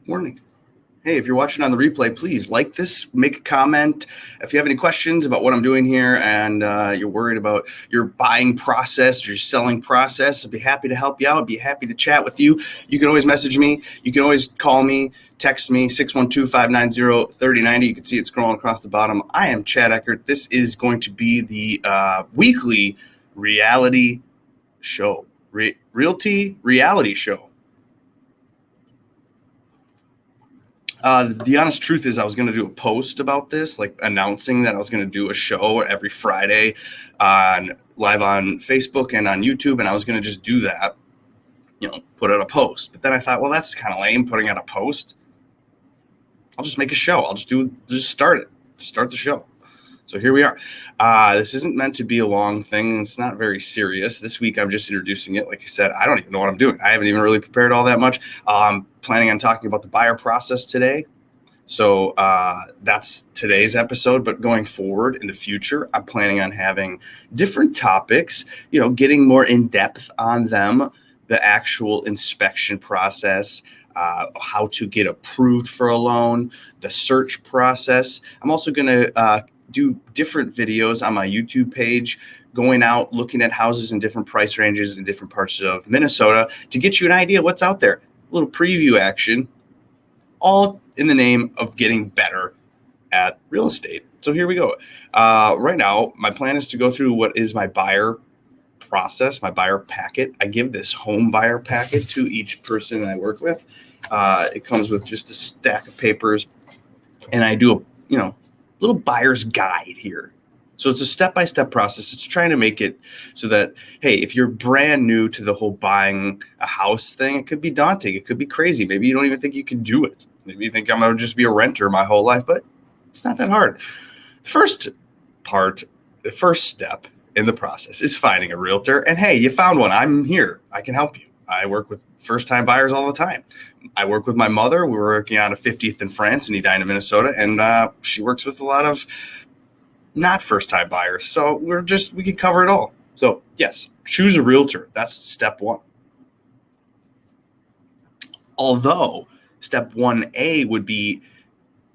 Morning. Hey, if you're watching on the replay, please like this, make a comment. If you have any questions about what I'm doing here and you're worried about your buying process or your selling process, I'd be happy to help you out. I'd be happy to chat with you. You can always message me. You can always call me, text me, 612-590-3090. You can see it scrolling across the bottom. I am Chad Eckert. This is going to be the weekly reality show, Realty reality show. The honest truth is I was going to do a post about this, like announcing that I was going to do a show every Friday live on Facebook and on YouTube. And I was going to just do that, put out a post. But then I thought, well, that's kind of lame putting out a post. I'll just make a show. I'll just start it. Just start the show. So here we are. This isn't meant to be a long thing. It's not very serious. This week, I'm just introducing it. Like I said, I don't even know what I'm doing. I haven't even really prepared all that much. Planning on talking about the buyer process today. So that's today's episode. But going forward in the future, I'm planning on having different topics, getting more in depth on them, the actual inspection process, how to get approved for a loan, the search process. I'm also going to do different videos on my YouTube page, going out, looking at houses in different price ranges in different parts of Minnesota to get you an idea what's out there. A little preview action, all in the name of getting better at real estate. So here we go. Right now, my plan is to go through what is my buyer process, my buyer packet. I give this home buyer packet to each person I work with. It comes with just a stack of papers, and I do a little buyer's guide here. So it's a step-by-step process. It's trying to make it so that, hey, if you're brand new to the whole buying a house thing, it could be daunting. It could be crazy. Maybe you don't even think you can do it. Maybe you think I'm going to just be a renter my whole life, but it's not that hard. The first step in the process is finding a realtor. And hey, you found one. I'm here. I can help you. I work with first-time buyers all the time. I work with my mother. We're working on a 50th in France in Edina, Minnesota, and she works with a lot of not first-time buyers. So we can cover it all. So yes, choose a realtor. That's step one. Although step 1A would be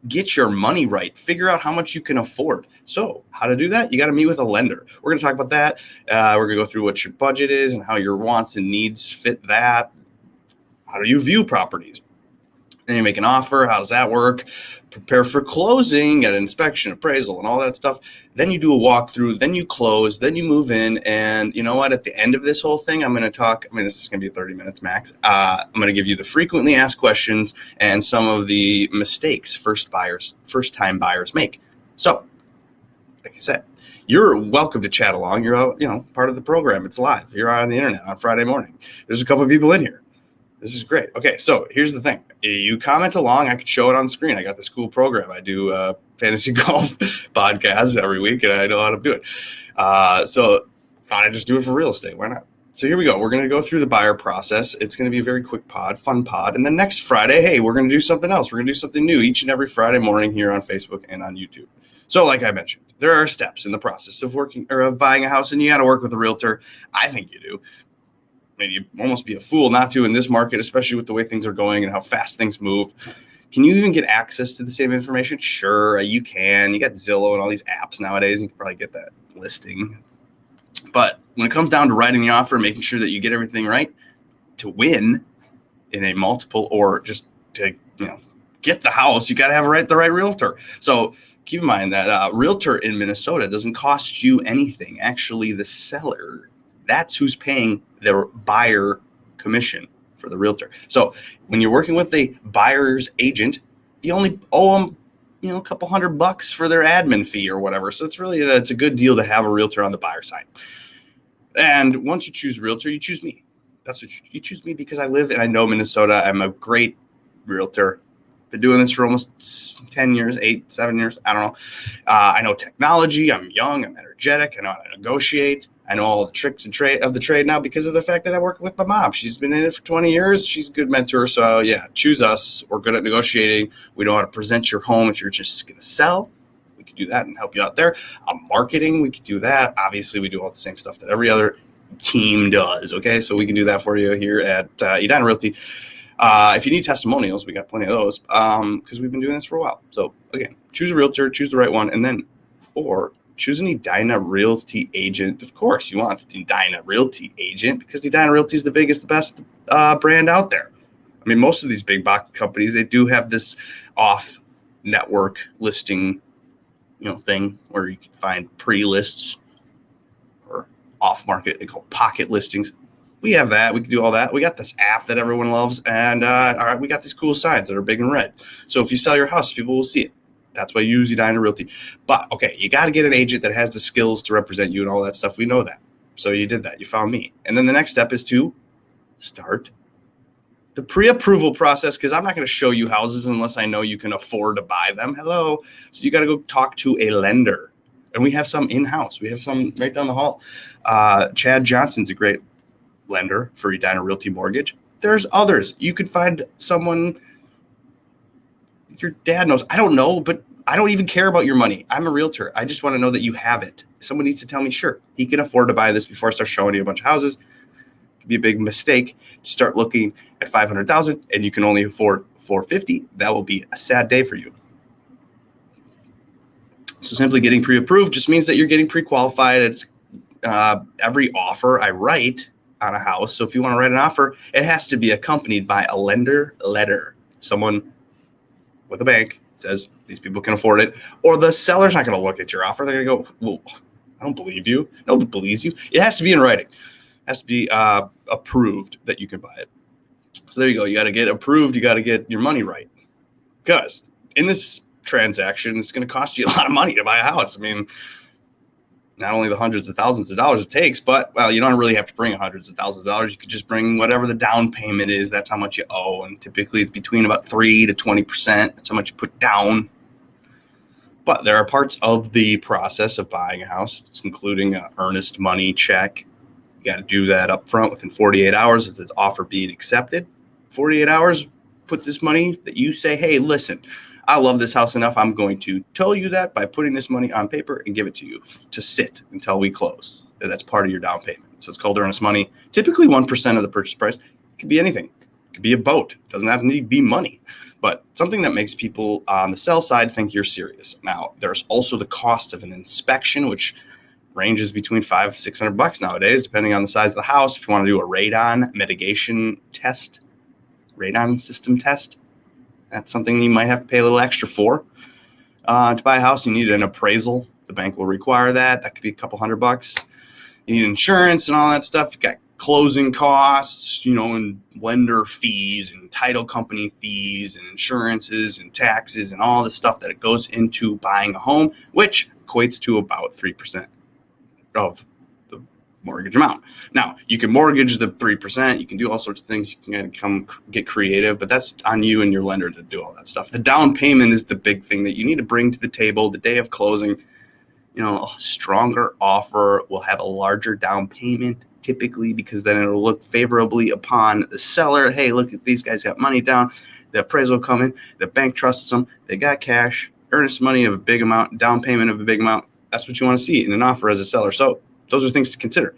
get your money right. Figure out how much you can afford. So how to do that? You got to meet with a lender. We're going to talk about that. We're going to go through what your budget is and how your wants and needs fit that. How do you view properties? Then you make an offer. How does that work? Prepare for closing, get an inspection, appraisal, and all that stuff. Then you do a walkthrough. Then you close. Then you move in. And you know what? At the end of this whole thing, I'm going to talk. This is going to be 30 minutes max. I'm going to give you the frequently asked questions and some of the mistakes first-time buyers make. So, like I said, you're welcome to chat along. You're part of the program. It's live. You're on the internet on Friday morning. There's a couple of people in here. This is great. Okay, so here's the thing. You comment along. I could show it on the screen. I got this cool program. I do fantasy golf podcasts every week, and I know how to do it. So thought I'd just do it for real estate. Why not? So here we go. We're going to go through the buyer process. It's going to be a very quick fun pod. And then next Friday, hey, we're going to do something else. We're going to do something new each and every Friday morning here on Facebook and on YouTube. So like I mentioned, there are steps in the process of buying a house, and you got to work with a realtor. I think you do. You'd almost be a fool not to in this market, especially with the way things are going and how fast things move. Can you even get access to the same information? Sure, you can. You got Zillow and all these apps nowadays, and you can probably get that listing. But when it comes down to writing the offer, making sure that you get everything right to win in a multiple or just to get the house, you got to have the right realtor. So keep in mind that realtor in Minnesota doesn't cost you anything. Actually, the seller, that's who's paying their buyer commission for the realtor. So when you're working with a buyer's agent, you only owe them, a couple $100 for their admin fee or whatever. So it's a good deal to have a realtor on the buyer side. And once you choose realtor, you choose me. That's what you choose me because I live and I know Minnesota. I'm a great realtor. Been doing this for almost 10 years, 7 years. I don't know. I know technology. I'm young. I'm energetic. I know how to negotiate. I know all the tricks of the trade now because of the fact that I work with my mom. She's been in it for 20 years. She's a good mentor. So yeah, choose us. We're good at negotiating. We know how to present your home if you're just going to sell. We could do that and help you out there. Marketing, we could do that. Obviously, we do all the same stuff that every other team does. Okay, so we can do that for you here at Edina Realty. If you need testimonials, we got plenty of those because we've been doing this for a while. So again, choose a realtor, choose the right one, and then or choose an Edina Realty agent. Of course, you want an Edina Realty agent because Edina Realty is the biggest, the best brand out there. I mean, most of these big box companies, they do have this off network listing, thing where you can find pre-lists or off market, they call pocket listings. We have that. We can do all that. We got this app that everyone loves. And all right, we got these cool signs that are big and red. So if you sell your house, people will see it. That's why you use Edina Realty. But okay, you got to get an agent that has the skills to represent you and all that stuff. We know that. So you did that. You found me. And then the next step is to start the pre-approval process, because I'm not going to show you houses unless I know you can afford to buy them. Hello. So you got to go talk to a lender. And we have some in-house. We have some right down the hall. Chad Johnson's a great lender for Edina Realty Mortgage. There's others. You could find someone your dad knows. I don't know, but I don't even care about your money. I'm a realtor. I just want to know that you have it. Someone needs to tell me, sure, he can afford to buy this before I start showing you a bunch of houses. It could be a big mistake to start looking at $500,000 and you can only afford $450,000. That will be a sad day for you. So simply getting pre-approved just means that you're getting pre-qualified. It's every offer I write on a house. So if you want to write an offer, it has to be accompanied by a lender letter. Someone with a bank says these people can afford it, or the seller's not going to look at your offer. They're going to go, well, I don't believe you. Nobody believes you. It has to be in writing. It has to be approved that you can buy it. So there you go. You got to get approved. You got to get your money right. Because in this transaction, it's going to cost you a lot of money to buy a house. I mean, not only the hundreds of thousands of dollars it takes, but, well, you don't really have to bring hundreds of thousands of dollars. You could just bring whatever the down payment is. That's how much you owe. And typically it's between about 3 to 20%. That's how much you put down. But there are parts of the process of buying a house, including an earnest money check. You got to do that up front within 48 hours of the offer being accepted. 48 hours, put this money that you say, hey, listen, I love this house enough. I'm going to tell you that by putting this money on paper and give it to you to sit until we close. That's part of your down payment. So it's called earnest money. Typically 1% of the purchase price. It could be anything. It could be a boat. It doesn't have to be money, but something that makes people on the sell side think you're serious. Now, there's also the cost of an inspection, which ranges between $500-$600 nowadays, depending on the size of the house. If you want to do a radon mitigation test, radon system test, that's something you might have to pay a little extra for. To buy a house, you need an appraisal. The bank will require that. That could be a couple $100. You need insurance and all that stuff. You got closing costs, and lender fees and title company fees and insurances and taxes and all the stuff that it goes into buying a home, which equates to about 3% of the mortgage amount. Now, you can mortgage the 3%. You can do all sorts of things. You can come get creative, but that's on you and your lender to do all that stuff. The down payment is the big thing that you need to bring to the table the day of closing. A stronger offer will have a larger down payment typically, because then it'll look favorably upon the seller. Hey, look at these guys got money down. The appraisal will come in. The bank trusts them. They got cash, earnest money of a big amount, down payment of a big amount. That's what you want to see in an offer as a seller. So those are things to consider.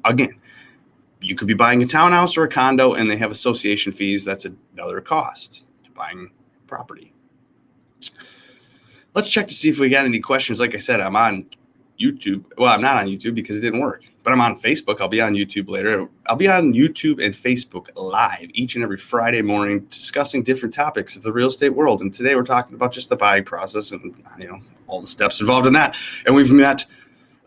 Again, you could be buying a townhouse or a condo and they have association fees. That's another cost to buying property. Let's check to see if we got any questions. Like I said, I'm on YouTube. Well, I'm not on YouTube because it didn't work, but I'm on Facebook. I'll be on YouTube later. I'll be on YouTube and Facebook live each and every Friday morning discussing different topics of the real estate world. And today we're talking about just the buying process and, all the steps involved in that. And we've met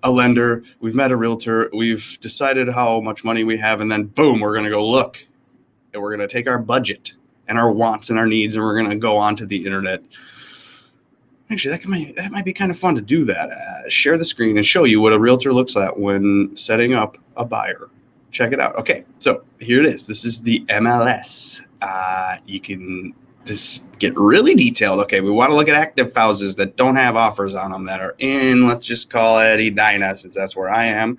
a lender, we've met a realtor, we've decided how much money we have, and then boom, we're going to go look, and we're going to take our budget and our wants and our needs, and we're going to go onto the internet. Actually, that might be kind of fun to do that. Share the screen and show you what a realtor looks like when setting up a buyer. Check it out. Okay, so here it is. This is the MLS. You can just get really detailed. Okay, we want to look at active houses that don't have offers on them, that are in, let's just call it Edina, since that's where I am.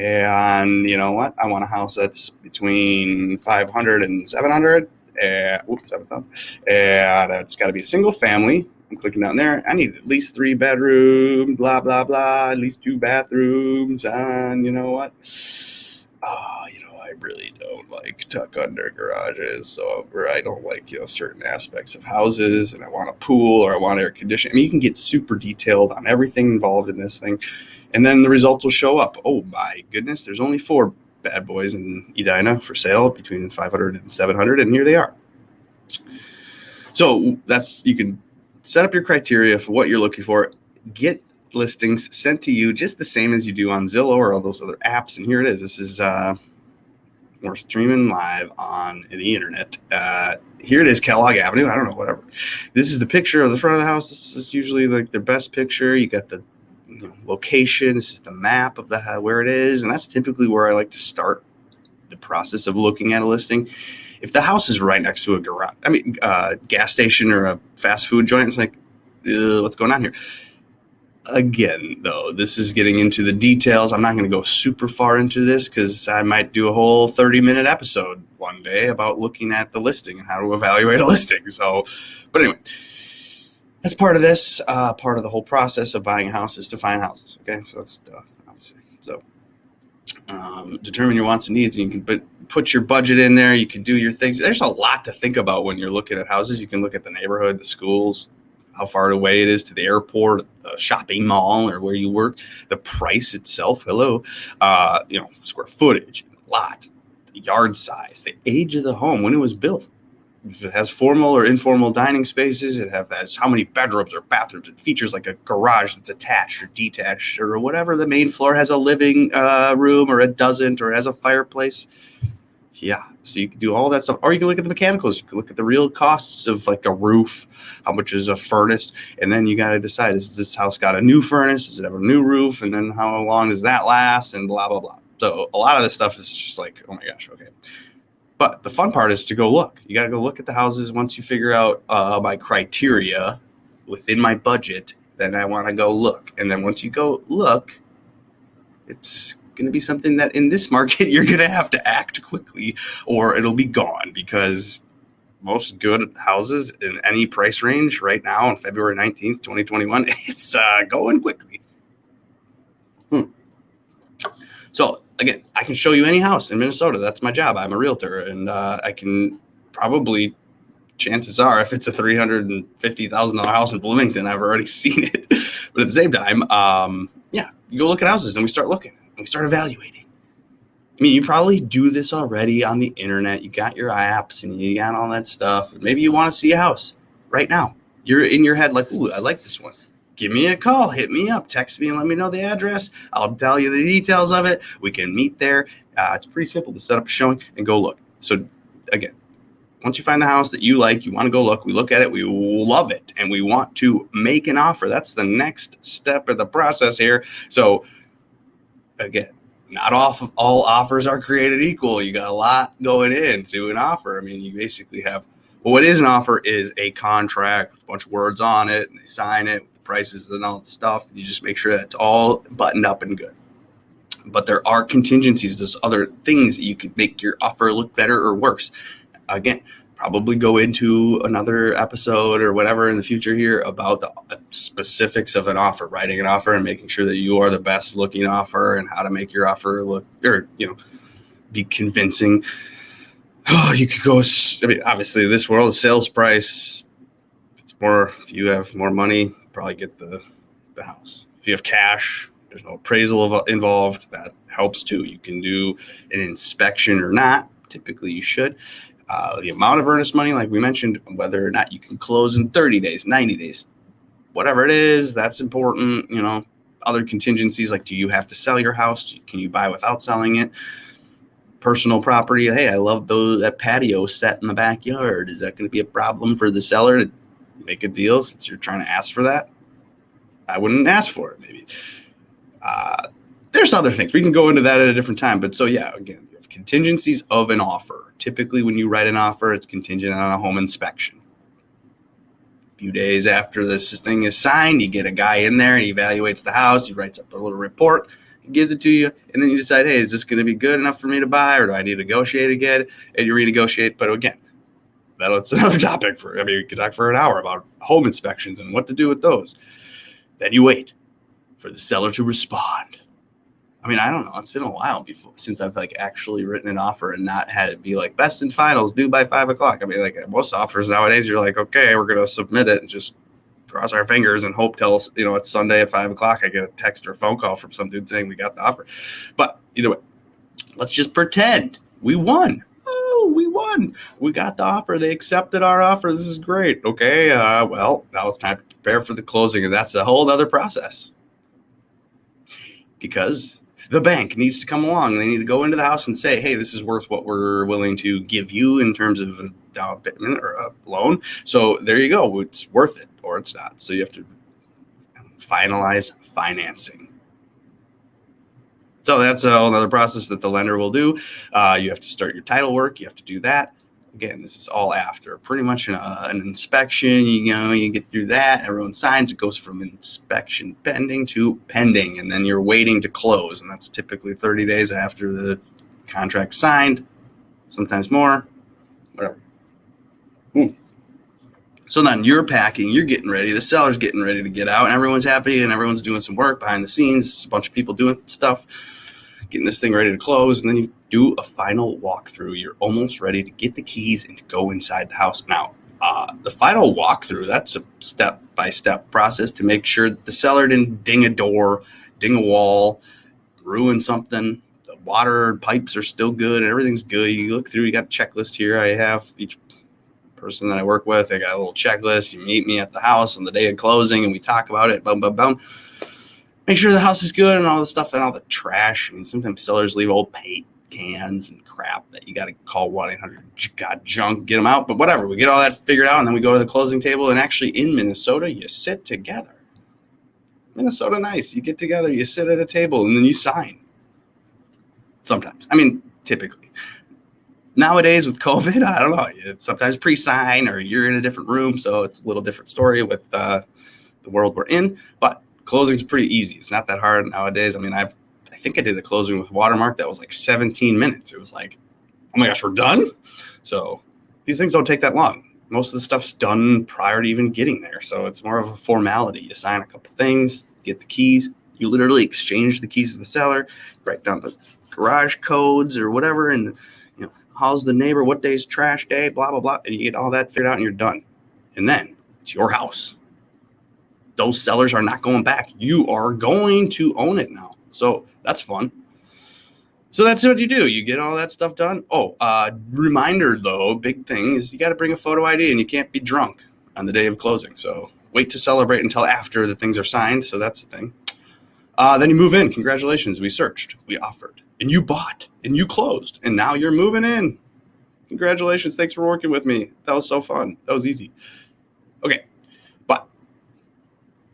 And you know what? I want a house that's between 500 and 700. 7,000. And it's got to be a single family. I'm clicking down there. I need at least 3 bedrooms, blah, blah, blah, at least 2 bathrooms. And you know what? I really don't like tuck under garages. So, or I don't like, certain aspects of houses, and I want a pool or I want air conditioning. I mean, you can get super detailed on everything involved in this thing, and then the results will show up. Oh my goodness, there's only 4 bad boys in Edina for sale between 500 and 700, and here they are. So you can set up your criteria for what you're looking for, get listings sent to you just the same as you do on Zillow or all those other apps. And here it is. This is we're streaming live on the internet. Here it is, Kellogg Avenue. I don't know, whatever. This is the picture of the front of the house. This is usually like their best picture. You got the location. This is the map of the where it is, and that's typically where I like to start the process of looking at a listing. If the house is right next to a garage, gas station or a fast food joint, it's like, what's going on here? Again, though, this is getting into the details. I'm not going to go super far into this because I might do a whole 30-minute episode one day about looking at the listing and how to evaluate a listing. So, but anyway, that's part of this. Part of the whole process of buying a house is to find houses. Okay, so that's obviously. So, determine your wants and needs, and you can put your budget in there. You can do your things. There's a lot to think about when you're looking at houses. You can look at the neighborhood, the schools, how far away it is to the airport, the shopping mall, or where you work, the price itself. Square footage, lot, the yard size, the age of the home, when it was built. If it has formal or informal dining spaces, it has how many bedrooms or bathrooms. It features like a garage that's attached or detached, or whatever. The main floor has a living room, or it doesn't, or has a fireplace. Yeah, so you can do all that stuff. Or you can look at the mechanicals. You can look at the real costs of like a roof. How much is a furnace? And then you got to decide, is this house got a new furnace? Does it have a new roof? And then how long does that last? And blah, blah, blah. So a lot of this stuff is just like, oh my gosh, okay. But the fun part is to go look. You got to go look at the houses. Once you figure out my criteria within my budget, then I want to go look. And then once you go look, it's going to be something that in this market, you're going to have to act quickly or it'll be gone, because most good houses in any price range right now on February 19th, 2021, it's going quickly. So again, I can show you any house in Minnesota. That's my job. I'm a realtor, and I can probably, chances are, if it's a $350,000 house in Bloomington, I've already seen it. But at the same time, you go look at houses and we start looking and we start evaluating. I mean, you probably do this already on the internet. You got your apps and you got all that stuff. Maybe you want to see a house right now. You're in your head like, ooh, I like this one. Give me a call, hit me up, text me and let me know the address. I'll tell you the details of it. We can meet there. It's pretty simple to set up a showing and go look. So again, once you find the house that you like, you want to go look, we look at it, we love it, and we want to make an offer. That's the next step of the process here. So again, not all offers are created equal. You got a lot going into an offer. I mean, you basically have, what is an offer is a contract with a bunch of words on it, and they sign it with the prices and all that stuff. You just make sure that it's all buttoned up and good. But there are contingencies. There's other things that you could make your offer look better or worse. Again, probably go into another episode or whatever in the future here about the specifics of an offer, writing an offer and making sure that you are the best looking offer and how to make your offer look, or, be convincing. Oh, you could go, obviously this world, sales price, it's more, if you have more money, probably get the house. If you have cash, there's no appraisal involved. That helps too. You can do an inspection or not. Typically you should. The amount of earnest money, like we mentioned, whether or not you can close in 30 days, 90 days, whatever it is, that's important. Other contingencies, like, do you have to sell your house? Can you buy without selling it? Personal property. Hey, I love that patio set in the backyard. Is that going to be a problem for the seller to make a deal since you're trying to ask for that? I wouldn't ask for it, maybe. There's other things. We can go into that at a different time. But so, yeah, again, you have contingencies of an offer. Typically, when you write an offer, it's contingent on a home inspection. A few days after this thing is signed, you get a guy in there, he evaluates the house, he writes up a little report, he gives it to you, and then you decide, hey, is this going to be good enough for me to buy, or do I need to negotiate again? And you renegotiate. But again, that's another topic we could talk for an hour about home inspections and what to do with those. Then you wait for the seller to respond. I mean, I don't know. It's been a while since I've like actually written an offer and not had it be like best and finals due by 5:00. I mean, like most offers nowadays, you're like, okay, we're going to submit it and just cross our fingers and hope till, it's Sunday at 5:00. I get a text or a phone call from some dude saying we got the offer. But either way, let's just pretend we won. Oh, we won. We got the offer. They accepted our offer. This is great. Okay. Well, now it's time to prepare for the closing. And that's a whole other process, because the bank needs to come along. They need to go into the house and say, hey, this is worth what we're willing to give you in terms of a down payment or a loan. So there you go. It's worth it or it's not. So you have to finalize financing. So that's another process that the lender will do. You have to start your title work. You have to do that. Again, this is all after pretty much an inspection. You get through that. Everyone signs. It goes from inspection pending to pending, and then you're waiting to close. And that's typically 30 days after the contract signed, sometimes more, whatever. So then you're packing, you're getting ready, the seller's getting ready to get out, and everyone's happy, and everyone's doing some work behind the scenes. It's a bunch of people doing stuff, getting this thing ready to close, and then you do a final walkthrough. You're almost ready to get the keys and to go inside the house. Now, the final walkthrough, that's a step-by-step process to make sure that the seller didn't ding a door, ding a wall, ruin something. The water pipes are still good, and everything's good. You look through, you got a checklist here. I have each person that I work with, I got a little checklist. You meet me at the house on the day of closing, and we talk about it. Boom, boom, boom. Make sure the house is good and all the stuff and all the trash. I mean, sometimes sellers leave old paint cans and crap that you got to call 1-800-GOT-JUNK, get them out. But whatever, we get all that figured out, and then we go to the closing table. And actually, in Minnesota, you sit together. Minnesota, nice. You get together, you sit at a table, and then you sign. Sometimes. I mean, typically. Nowadays with COVID, I don't know, you sometimes pre-sign or you're in a different room. So it's a little different story with the world we're in. But closing's pretty easy. It's not that hard nowadays. I mean, I think I did a closing with Watermark that was like 17 minutes. It was like, oh my gosh, we're done? So these things don't take that long. Most of the stuff's done prior to even getting there. So it's more of a formality. You sign a couple things, get the keys. You literally exchange the keys with the seller, write down the garage codes or whatever, and how's the neighbor, what day's trash day, blah, blah, blah. And you get all that figured out and you're done. And then it's your house. Those sellers are not going back. You are going to own it now. So that's fun. So that's what you do. You get all that stuff done. Oh, reminder though, big thing is you got to bring a photo ID, and you can't be drunk on the day of closing. So wait to celebrate until after the things are signed. So that's the thing. Then you move in. Congratulations. We searched, we offered, and you bought, and you closed, and now you're moving in. Congratulations. Thanks for working with me. That was so fun. That was easy. Okay. But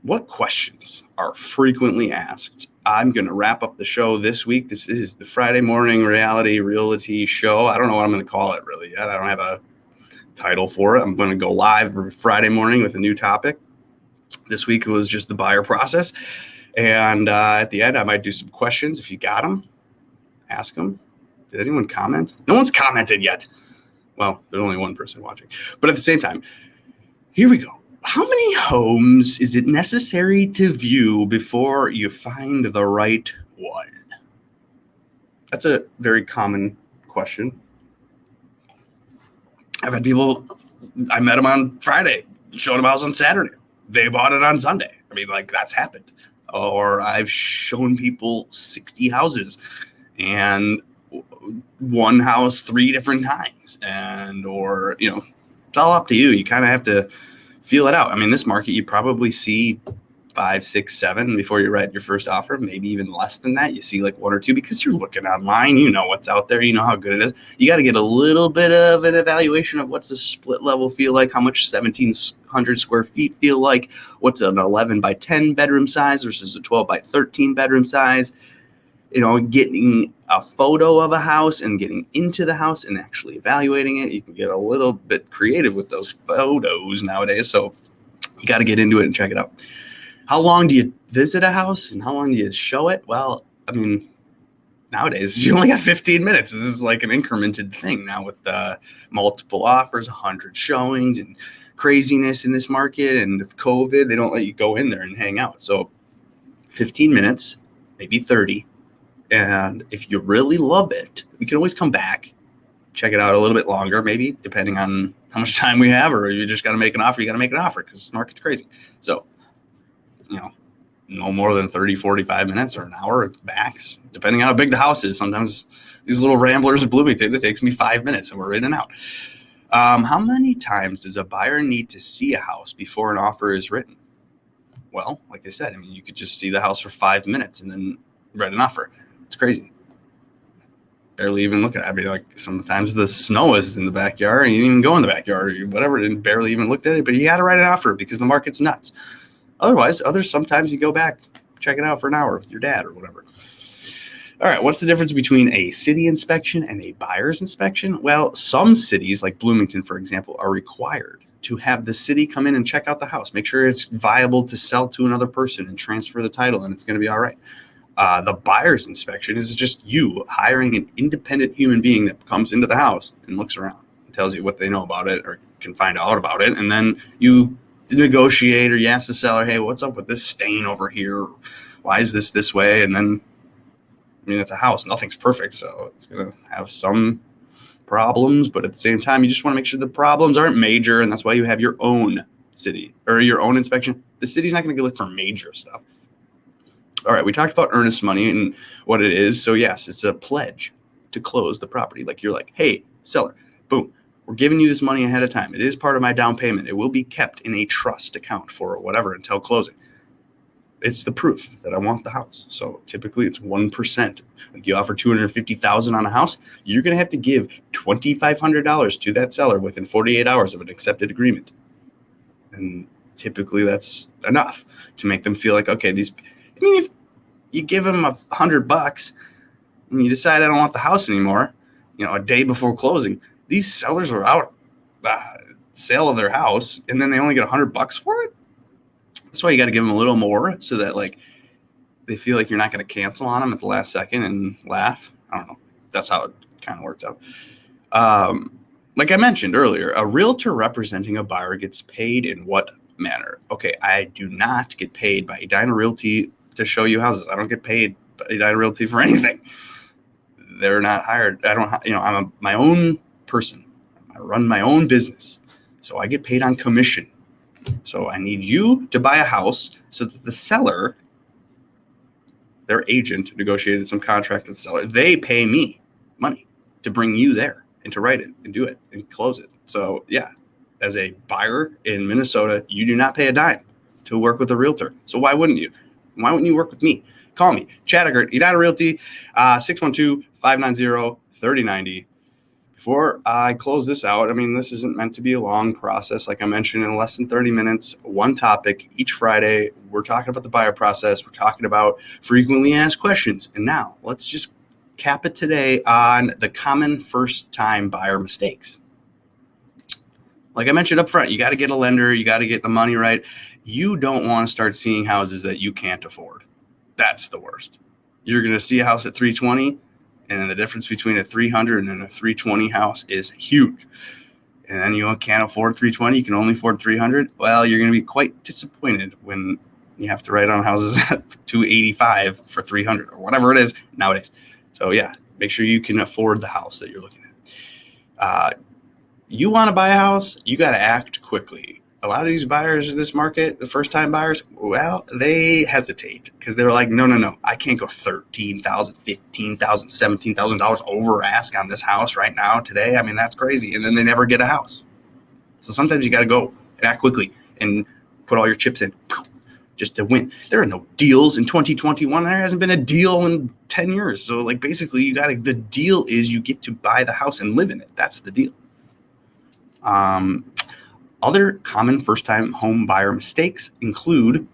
what questions are frequently asked? I'm going to wrap up the show this week. This is the Friday morning realty show. I don't know what I'm going to call it really yet. I don't have a title for it. I'm going to go live Friday morning with a new topic. This week was just the buyer process. And at the end, I might do some questions. If you got them, ask them. Did anyone comment? No one's commented yet. Well, there's only one person watching. But at the same time, here we go. How many homes is it necessary to view before you find the right one? That's a very common question. I've had people, I met them on Friday, showed them a house on Saturday. They bought it on Sunday. I mean, like, that's happened. Or I've shown people 60 houses and one house 3 different times. Or it's all up to you. You kind of have to feel it out. I mean, this market, you probably see 5, 6, 7 before you write your first offer, maybe even less than that. You see like 1 or 2 because you're looking online. You know what's out there. You know how good it is. You got to get a little bit of an evaluation of what's the split level feel like, how much 1,700 square feet feel like, what's an 11 by 10 bedroom size versus a 12 by 13 bedroom size. Getting a photo of a house and getting into the house and actually evaluating it. You can get a little bit creative with those photos nowadays. So you got to get into it and check it out. How long do you visit a house and how long do you show it? Well, I mean, nowadays you only got 15 minutes. This is like an incremented thing now with multiple offers, 100 showings and craziness in this market. And with COVID, they don't let you go in there and hang out. So 15 minutes, maybe 30. And if you really love it, we can always come back, check it out a little bit longer, maybe, depending on how much time we have, or you just got to make an offer. You got to make an offer because this market's crazy. So, no more than 30, 45 minutes or an hour max, depending on how big the house is. Sometimes these little ramblers in Bloomington, it takes me 5 minutes and we're in and out. How many times does a buyer need to see a house before an offer is written? Well, like I said, you could just see the house for 5 minutes and then write an offer. It's crazy. Barely even look at it. Like sometimes the snow is in the backyard and you didn't even go in the backyard or whatever, and barely even looked at it, but you had to write an offer because the market's nuts. Otherwise, sometimes you go back, check it out for an hour with your dad or whatever. All right, what's the difference between a city inspection and a buyer's inspection? Well, some cities, like Bloomington, for example, are required to have the city come in and check out the house, make sure it's viable to sell to another person and transfer the title, and it's going to be all right. The buyer's inspection is just you hiring an independent human being that comes into the house and looks around and tells you what they know about it or can find out about it, and then you negotiate or you ask the seller, hey, what's up with this stain over here? Why is this way? And then, it's a house. Nothing's perfect, so it's going to have some problems, but at the same time, you just want to make sure the problems aren't major, and that's why you have your own city or your own inspection. The city's not going to look for major stuff. All right, we talked about earnest money and what it is. So yes, it's a pledge to close the property. Like you're like, hey, seller, boom, we're giving you this money ahead of time. It is part of my down payment. It will be kept in a trust account for whatever until closing. It's the proof that I want the house. So typically it's 1%. Like you offer $250,000 on a house, you're going to have to give $2,500 to that seller within 48 hours of an accepted agreement. And typically that's enough to make them feel like, okay, if you give them $100 and you decide I don't want the house anymore, a day before closing, these sellers are out sale of their house, and then they only get $100 for it. That's why you got to give them a little more so that they feel like you're not going to cancel on them at the last second and laugh. I don't know. That's how it kind of works out. Like I mentioned earlier, a realtor representing a buyer gets paid in what manner? Okay, I do not get paid by Edina Realty to show you houses. I don't get paid by Edina Realty for anything. They're not hired. I'm my own person. I run my own business. So I get paid on commission. So I need you to buy a house so that the seller, their agent, negotiated some contract with the seller. They pay me money to bring you there and to write it and do it and close it. So yeah, as a buyer in Minnesota, you do not pay a dime to work with a realtor. So why wouldn't you? Why wouldn't you work with me? Call me, Chad Eckert, Edina Realty, 612-590-3090. Before I close this out, this isn't meant to be a long process. Like I mentioned, in less than 30 minutes, one topic each Friday. We're talking about the buyer process. We're talking about frequently asked questions. And now let's just cap it today on the common first-time buyer mistakes. Like I mentioned up front, you got to get a lender. You got to get the money right. You don't want to start seeing houses that you can't afford. That's the worst. You're going to see a house at $320, and the difference between a $300 and a $320 house is huge. And then you can't afford $320, you can only afford $300. Well, you're going to be quite disappointed when you have to write on houses at $285 for $300 or whatever it is nowadays. So yeah, make sure you can afford the house that you're looking at. You want to buy a house, you got to act quickly. A lot of these buyers in this market, the first-time buyers, well, they hesitate because they're like, no, I can't go $13,000, $15,000, $17,000 over ask on this house right now today. That's crazy. And then they never get a house. So sometimes you got to go and act quickly and put all your chips in just to win. There are no deals in 2021. There hasn't been a deal in 10 years. So basically the deal is you get to buy the house and live in it. That's the deal. Other common first-time home buyer mistakes include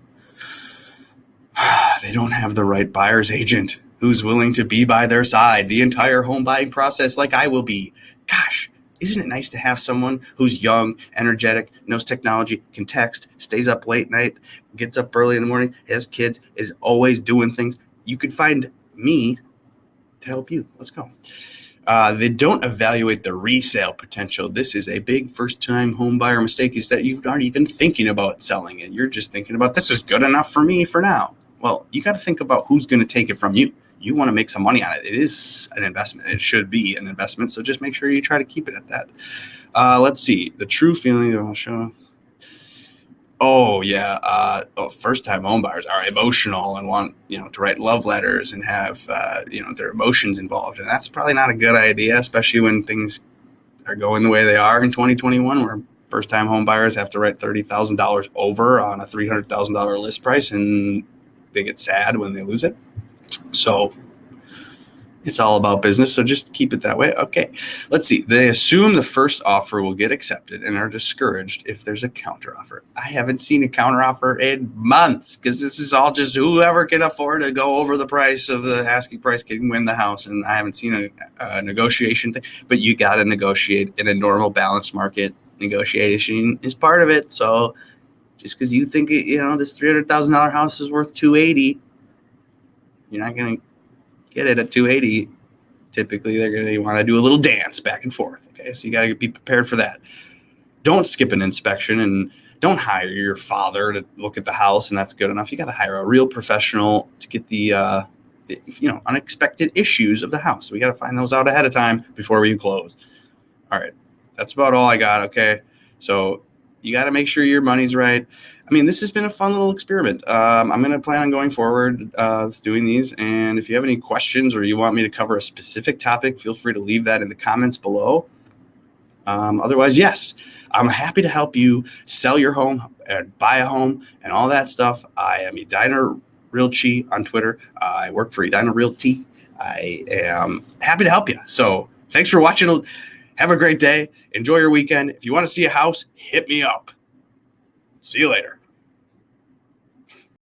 they don't have the right buyer's agent who's willing to be by their side the entire home buying process like I will be. Gosh, isn't it nice to have someone who's young, energetic, knows technology, can text, stays up late night, gets up early in the morning, has kids, is always doing things? You could find me to help you. Let's go. They don't evaluate the resale potential. This is a big first-time home buyer mistake, is that you aren't even thinking about selling it. You're just thinking about, this is good enough for me for now. Well, you got to think about who's going to take it from you. you want to make some money on it. It is an investment. It should be an investment. So just make sure you try to keep it at that. Let's see. The true feeling of show. Oh yeah. First-time home buyers are emotional and want, to write love letters and have, their emotions involved. And that's probably not a good idea, especially when things are going the way they are in 2021, where first-time home buyers have to write $30,000 over on a $300,000 list price, and they get sad when they lose it. So it's all about business. So just keep it that way. Okay. Let's see. They assume the first offer will get accepted and are discouraged if there's a counteroffer. I haven't seen a counteroffer in months, because this is all just whoever can afford to go over the price of the asking price can win the house. And I haven't seen a negotiation thing, but you got to negotiate in a normal balanced market. Negotiation is part of it. So just because you think, this $300,000 house is worth $280, you're not going to get it at 280. Typically, they're going to want to do a little dance back and forth. Okay, so you got to be prepared for that. Don't skip an inspection, and don't hire your father to look at the house, and that's good enough. You got to hire a real professional to get the unexpected issues of the house. So we got to find those out ahead of time before we close. All right, that's about all I got. Okay, so you got to make sure your money's right. I mean, this has been a fun little experiment. I'm going to plan on going forward doing these. And if you have any questions or you want me to cover a specific topic, feel free to leave that in the comments below. Otherwise, yes, I'm happy to help you sell your home and buy a home and all that stuff. I am Edina Realty on Twitter. I work for Edina Realty. I am happy to help you. So thanks for watching. Have a great day. Enjoy your weekend. If you want to see a house, hit me up. See you later.